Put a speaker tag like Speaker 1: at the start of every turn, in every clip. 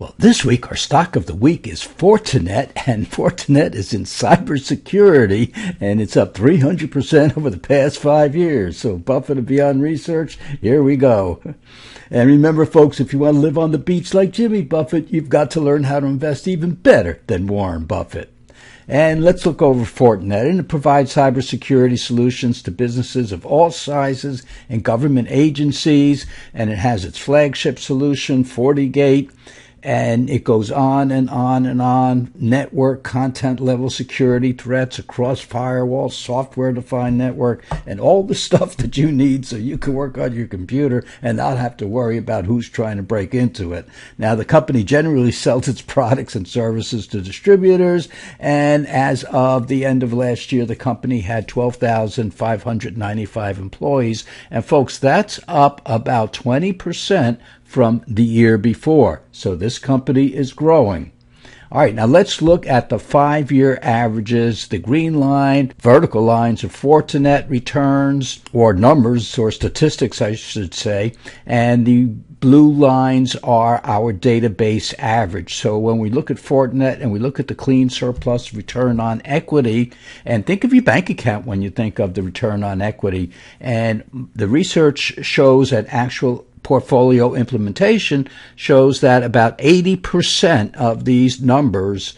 Speaker 1: Well, this week our stock of the week is Fortinet, and Fortinet is in cybersecurity, and it's up 300% over the past 5 years. So Buffett and Beyond Research, here we go. And remember, folks, if you want to live on the beach like Jimmy Buffett, you've got to learn how to invest even better than Warren Buffett. And let's look over Fortinet. And it provides cybersecurity solutions to businesses of all sizes and government agencies. And it has its flagship solution, FortiGate. And it goes on and on and on. Network, content level security threats across firewalls, software-defined network, and all the stuff that you need so you can work on your computer and not have to worry about who's trying to break into it. Now, the company generally sells its products and services to distributors, and as of the end of last year, the company had 12,595 employees. And folks, that's up about 20% from the year before. So this company is growing. All right, now let's look at the 5-year averages. The green line, vertical lines of Fortinet returns, or numbers, or statistics, I should say, and the blue lines are our database average. So when we look at Fortinet and we look at the clean surplus return on equity, and think of your bank account when you think of the return on equity, and the research shows that actual portfolio implementation shows that about 80% of these numbers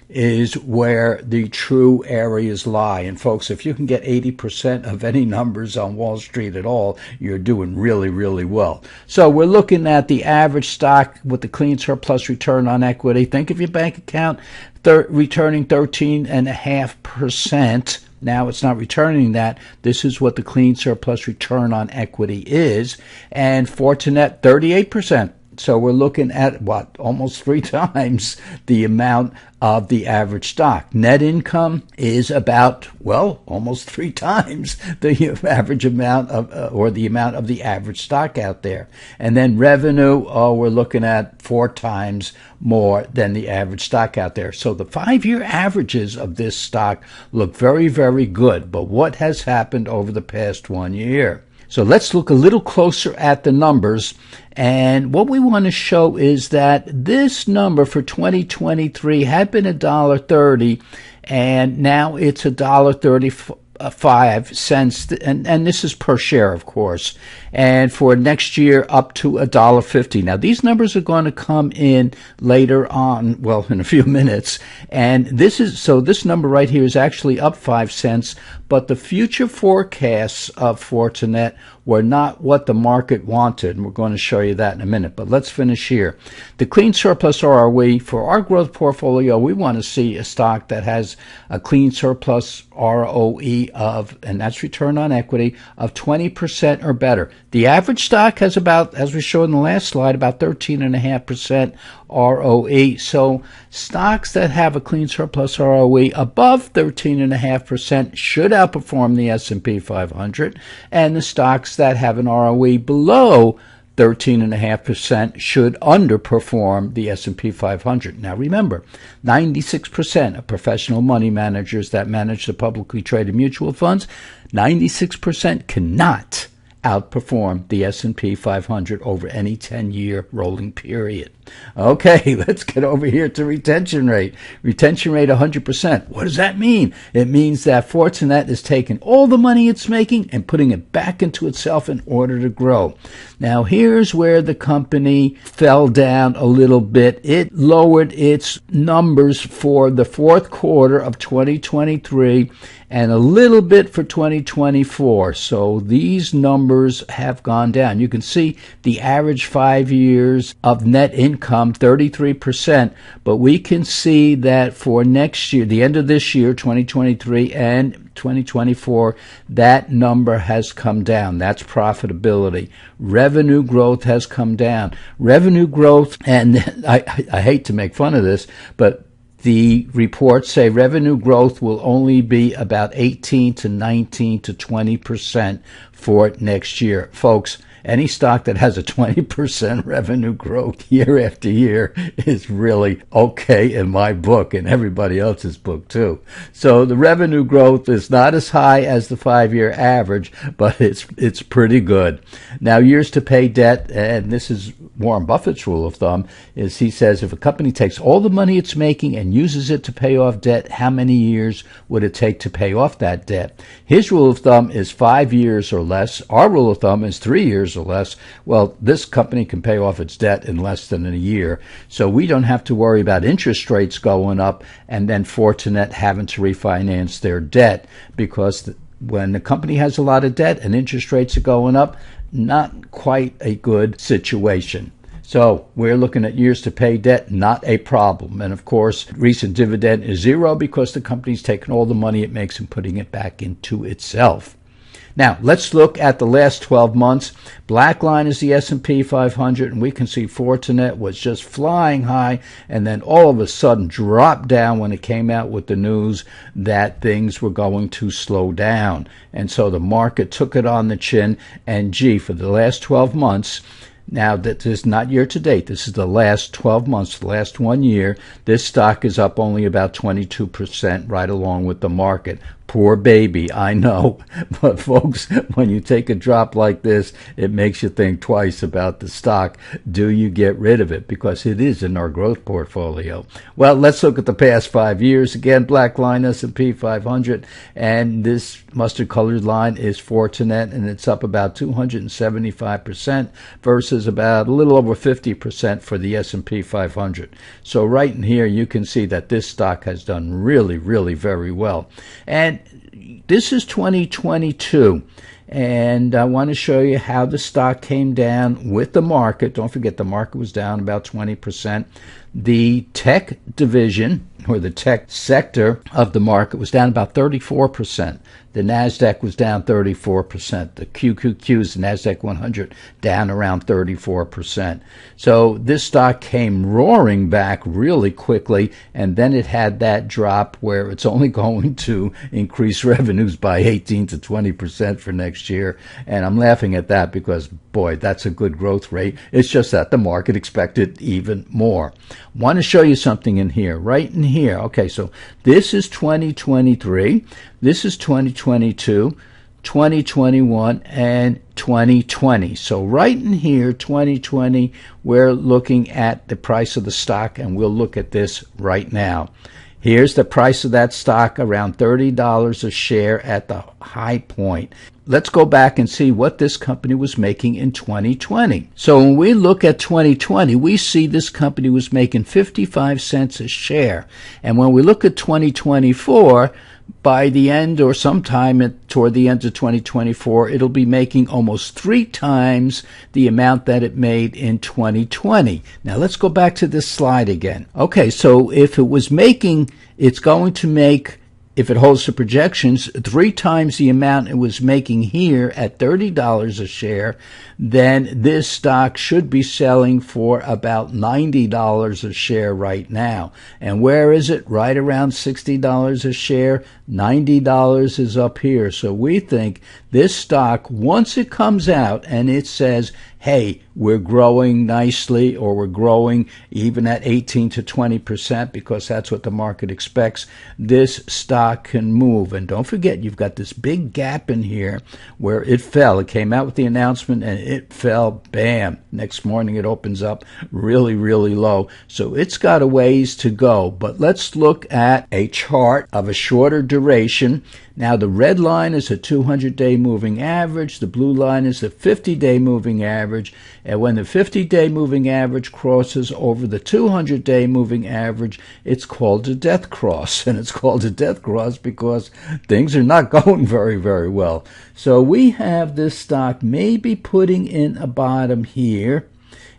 Speaker 1: is where the true areas lie. And folks, if you can get 80% of any numbers on Wall Street at all, you're doing really, really well. So we're looking at the average stock with the clean surplus return on equity. Think of your bank account returning 13.5%. Now it's not returning that. This is what the clean surplus return on equity is. And Fortinet, 38%. So we're looking at, almost 3 times the amount of the average stock. Net income is about, almost 3 times the average amount of, or the amount of the average stock out there. And then revenue, we're looking at 4 times more than the average stock out there. So the 5-year averages of this stock look very, very good. But what has happened over the past 1 year? So let's look a little closer at the numbers. And what we want to show is that this number for 2023 had been $1.30, and now it's $1.35, and this is per share, of course. And for next year, up to $1.50. Now, these numbers are going to come in later on, in a few minutes. And this number right here is actually up 5 cents, but the future forecasts of Fortinet were not what the market wanted. And we're going to show you that in a minute. But let's finish here. The clean surplus ROE, for our growth portfolio, we want to see a stock that has a clean surplus ROE of, and that's return on equity, of 20% or better. The average stock has about, as we showed in the last slide, about 13.5% ROE. So stocks that have a clean surplus ROE above 13.5% should outperform the S&P 500, and the stocks that have an ROE below 13.5% should underperform the S&P 500. Now remember, 96% of professional money managers that manage the publicly traded mutual funds, 96% cannot outperform the S&P 500 over any 10-year rolling period. Okay, let's get over here to retention rate. Retention rate 100%. What does that mean? It means that Fortinet is taking all the money it's making and putting it back into itself in order to grow. Now, here's where the company fell down a little bit. It lowered its numbers for the fourth quarter of 2023 and a little bit for 2024. So these numbers have gone down. You can see the average 5 years of net income, 33%, but we can see that for next year, the end of this year, 2023 and 2024, that number has come down. That's profitability. Revenue growth has come down. Revenue growth, and I hate to make fun of this, but the reports say revenue growth will only be about 18 to 19 to 20% for next year. Folks, any stock that has a 20% revenue growth year after year is really okay in my book and everybody else's book too. So the revenue growth is not as high as the 5-year average, but it's pretty good. Now, years to pay debt, and this is Warren Buffett's rule of thumb is he says if a company takes all the money it's making and uses it to pay off debt, how many years would it take to pay off that debt? His rule of thumb is 5 years or less. Our rule of thumb is 3 years or less. Well, this company can pay off its debt in less than a year. So we don't have to worry about interest rates going up and then Fortinet having to refinance their debt, because when the company has a lot of debt and interest rates are going up, not quite a good situation. So we're looking at years to pay debt, not a problem. And of course, recent dividend is zero because the company's taking all the money it makes and putting it back into itself. Now, let's look at the last 12 months. Black line is the S&P 500, and we can see Fortinet was just flying high and then all of a sudden dropped down when it came out with the news that things were going to slow down. And so the market took it on the chin, and gee, for the last 12 months, now, that is not year to date. This is the last 12 months, the last 1 year. This stock is up only about 22% right along with the market. Poor baby, I know. But folks, when you take a drop like this, it makes you think twice about the stock. Do you get rid of it? Because it is in our growth portfolio. Well, let's look at the past 5 years. Again, black line S&P 500. And this mustard colored line is Fortinet, and it's up about 275% versus about a little over 50% for the S&P 500. So right in here, you can see that this stock has done really, really very well. And this is 2022, and I want to show you how the stock came down with the market. Don't forget the market was down about 20%. The tech division, or the tech sector of the market, was down about 34%. The NASDAQ was down 34%. The QQQs, the NASDAQ 100, down around 34%. So this stock came roaring back really quickly, and then it had that drop where it's only going to increase revenues by 18 to 20% for next year. And I'm laughing at that because, boy, that's a good growth rate. It's just that the market expected even more. Want to show you something in here, right in here. Okay, so this is 2023. This is 2022, 2021, and 2020. So right in here, 2020, we're looking at the price of the stock, and we'll look at this right now. Here's the price of that stock, around $30 a share at the high point. Let's go back and see what this company was making in 2020. So when we look at 2020, we see this company was making 55 cents a share. And when we look at 2024, by the end or sometime toward the end of 2024, it'll be making almost 3 times the amount that it made in 2020. Now let's go back to this slide again. Okay, so if it was making, it's going to make, if it holds the projections, 3 times the amount it was making here at $30 a share, then this stock should be selling for about $90 a share right now. And where is it? Right around $60 a share. $90 is up here. So we think this stock, once it comes out and it says, hey, we're growing nicely, or we're growing even at 18 to 20%, because that's what the market expects, this stock can move. And don't forget, you've got this big gap in here where it fell. It came out with the announcement and it fell, bam. Next morning it opens up really, really low. So it's got a ways to go. But let's look at a chart of a shorter duration. Now the red line is a 200-day moving average. The blue line is the 50-day moving average. And when the 50-day moving average crosses over the 200-day moving average, it's called a death cross. And it's called a death cross because things are not going very, very well. So we have this stock maybe putting in a bottom here.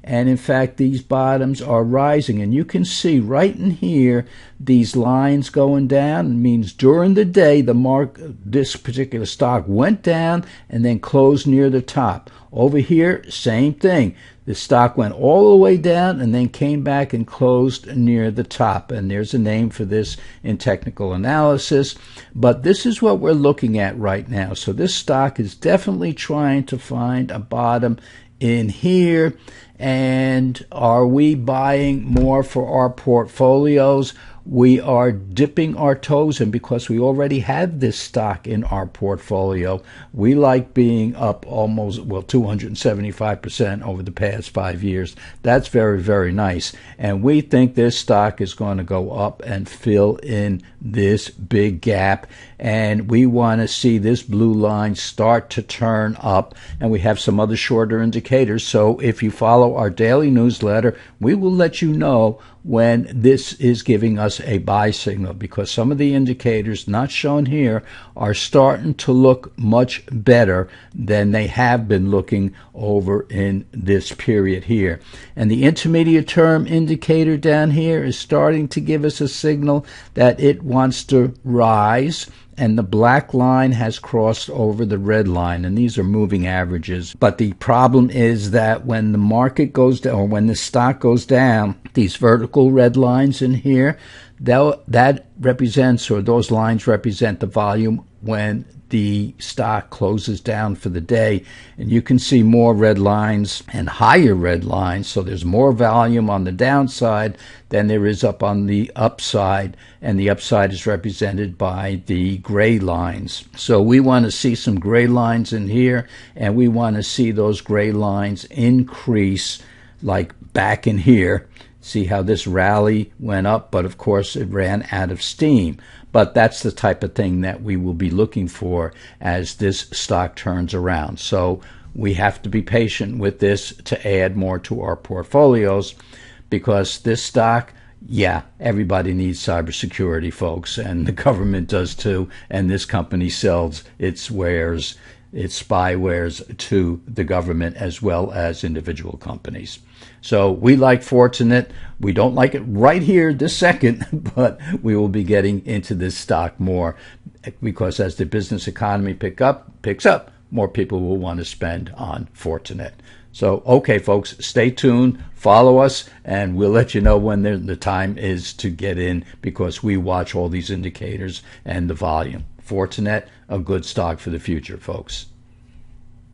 Speaker 1: And in fact, these bottoms are rising. And you can see right in here, these lines going down. It means during the day, this particular stock went down and then closed near the top. Over here, same thing. The stock went all the way down and then came back and closed near the top. And there's a name for this in technical analysis. But this is what we're looking at right now. So this stock is definitely trying to find a bottom in here. And are we buying more for our portfolios? We are dipping our toes in because we already have this stock in our portfolio. We like being up almost, 275% over the past 5 years. That's very, very nice. And we think this stock is going to go up and fill in this big gap. And we want to see this blue line start to turn up. And we have some other shorter indicators. So if you follow our daily newsletter, we will let you know when this is giving us a buy signal, because some of the indicators not shown here are starting to look much better than they have been looking over in this period here. And the intermediate term indicator down here is starting to give us a signal that it wants to rise, and the black line has crossed over the red line, and these are moving averages. But the problem is that when the market goes down, or when the stock goes down, these vertical red lines in here, that represents, or those lines represent the volume when the stock closes down for the day. And you can see more red lines and higher red lines. So there's more volume on the downside than there is up on the upside. And the upside is represented by the gray lines. So we want to see some gray lines in here, and we want to see those gray lines increase, like back in here. See how this rally went up, but of course it ran out of steam. But that's the type of thing that we will be looking for as this stock turns around. So we have to be patient with this to add more to our portfolios, because this stock, everybody needs cybersecurity, folks, and the government does too. And this company sells its wares, its spywares, to the government as well as individual companies. So we like Fortinet. We don't like it right here this second, but we will be getting into this stock more, because as the business economy picks up, more people will want to spend on Fortinet. So, okay, folks, stay tuned, follow us, and we'll let you know when the time is to get in, because we watch all these indicators and the volume. Fortinet, a good stock for the future, folks.